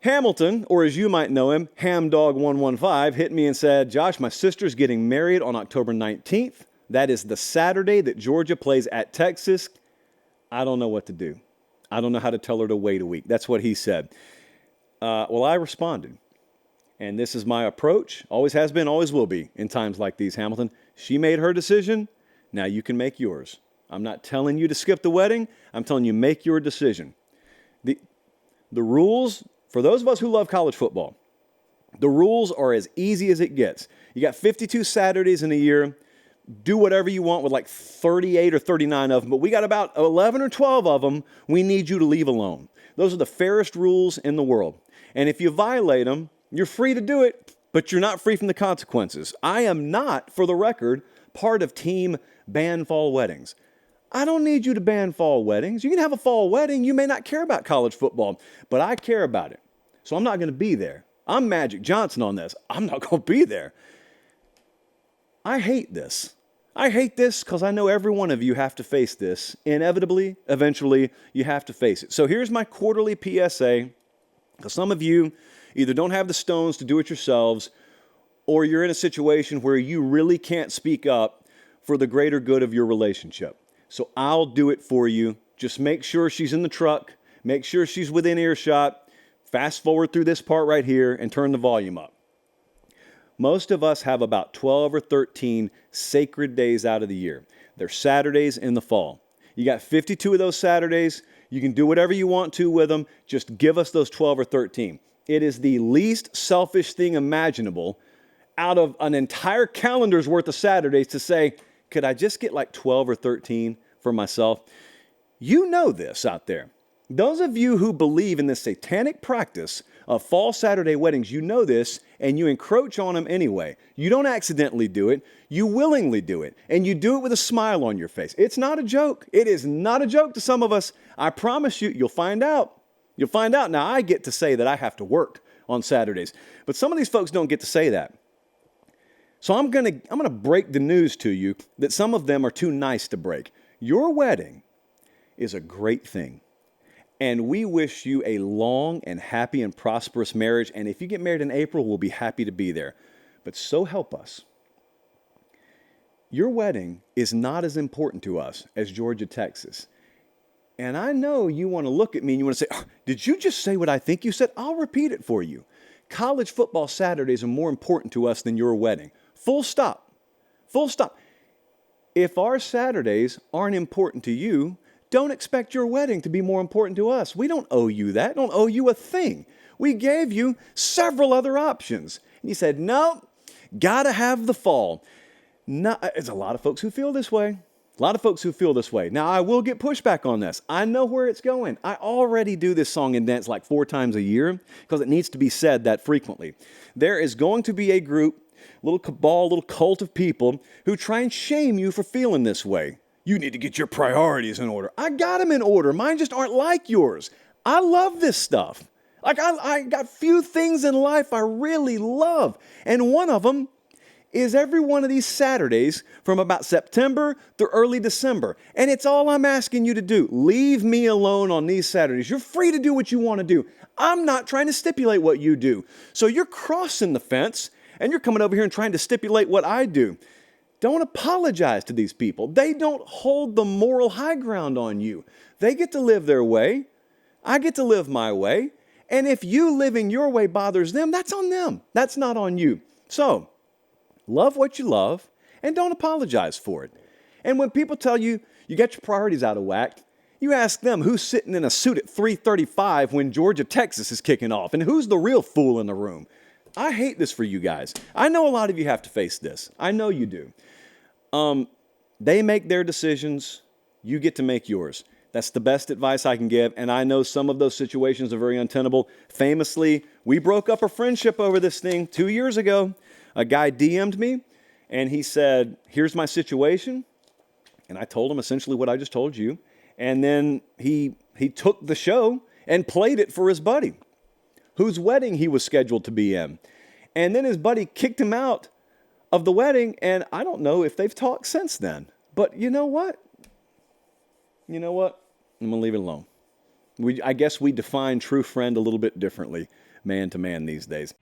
Hamilton, or as you might know him, Hamdog115, hit me and said, Josh, my sister's getting married on October 19th. That is the Saturday that Georgia plays at Texas. I don't know what to do. I don't know how to tell her to wait a week. That's what he said. Well, I responded. And this is my approach. Always has been, always will be in times like these, Hamilton. She made her decision. Now you can make yours. I'm not telling you to skip the wedding. I'm telling you, make your decision. The rules, for those of us who love college football, the rules are as easy as it gets. You got 52 Saturdays in a year. Do whatever you want with like 38 or 39 of them, but we got about 11 or 12 of them we need you to leave alone. Those are the fairest rules in the world. And if you violate them, you're free to do it, but you're not free from the consequences. I am not, for the record, part of Team Ban Fall Weddings. I don't need you to ban fall weddings. You can have a fall wedding. You may not care about college football, but I care about it. So I'm not going to be there. I'm Magic Johnson on this. I'm not going to be there. I hate this. I hate this because I know every one of you have to face this. Inevitably, eventually, you have to face it. So here's my quarterly PSA, because some of you either don't have the stones to do it yourselves, or you're in a situation where you really can't speak up for the greater good of your relationship. So I'll do it for you. Just make sure she's in the truck. Make sure she's within earshot. Fast forward through this part right here and turn the volume up. Most of us have about 12 or 13 sacred days out of the year. They're Saturdays in the fall. You got 52 of those Saturdays. You can do whatever you want to with them. Just give us those 12 or 13. It is the least selfish thing imaginable out of an entire calendar's worth of Saturdays to say, could I just get like 12 or 13 for myself? You know this out there. Those of you who believe in this satanic practice of fall Saturday weddings, you know this, and you encroach on them anyway. You don't accidentally do it. You willingly do it, and you do it with a smile on your face. It's not a joke. It is not a joke to some of us. I promise you, you'll find out. You'll find out. Now, I get to say that I have to work on Saturdays, but some of these folks don't get to say that. So I'm gonna break the news to you that some of them are too nice to break. Your wedding is a great thing. And we wish you a long and happy and prosperous marriage. And if you get married in April, we'll be happy to be there. But so help us. Your wedding is not as important to us as Georgia, Texas. And I know you want to look at me and you want to say, oh, did you just say what I think you said? I'll repeat it for you. College football Saturdays are more important to us than your wedding. Full stop. Full stop. If our Saturdays aren't important to you, don't expect your wedding to be more important to us. We don't owe you that. Don't owe you a thing. We gave you several other options. And you said, no, gotta have the fall. No, there's a lot of folks who feel this way. A lot of folks who feel this way. Now, I will get pushback on this. I know where it's going. I already do this song and dance like 4 times a year because it needs to be said that frequently. There is going to be a group, little cabal, little cult of people who try and shame you for feeling this way. You need to get your priorities in order. I got them in order. Mine just aren't like yours. I love this stuff. Like I got few things in life I really love. And one of them is every one of these Saturdays from about September to early December. And it's all I'm asking you to do. Leave me alone on these Saturdays. You're free to do what you want to do. I'm not trying to stipulate what you do. So you're crossing the fence and you're coming over here and trying to stipulate what I do. Don't apologize to these people. They don't hold the moral high ground on you. They get to live their way. I get to live my way. And if you living your way bothers them, that's on them. That's not on you. So, love what you love and don't apologize for it. And when people tell you you got your priorities out of whack, you ask them who's sitting in a suit at 3:35 when Georgia, Texas is kicking off and who's the real fool in the room. I hate this for you guys. I know a lot of you have to face this. I know you do. They make their decisions. You get to make yours. That's the best advice I can give. And I know some of those situations are very untenable. Famously, we broke up a friendship over this thing 2 years ago. A guy DM'd me and he said, here's my situation. And I told him essentially what I just told you. And then he took the show and played it for his buddy, whose wedding he was scheduled to be in. And then his buddy kicked him out of the wedding, and I don't know if they've talked since then. But you know what? I'm going to leave it alone. I guess we define true friend a little bit differently. man to man these days.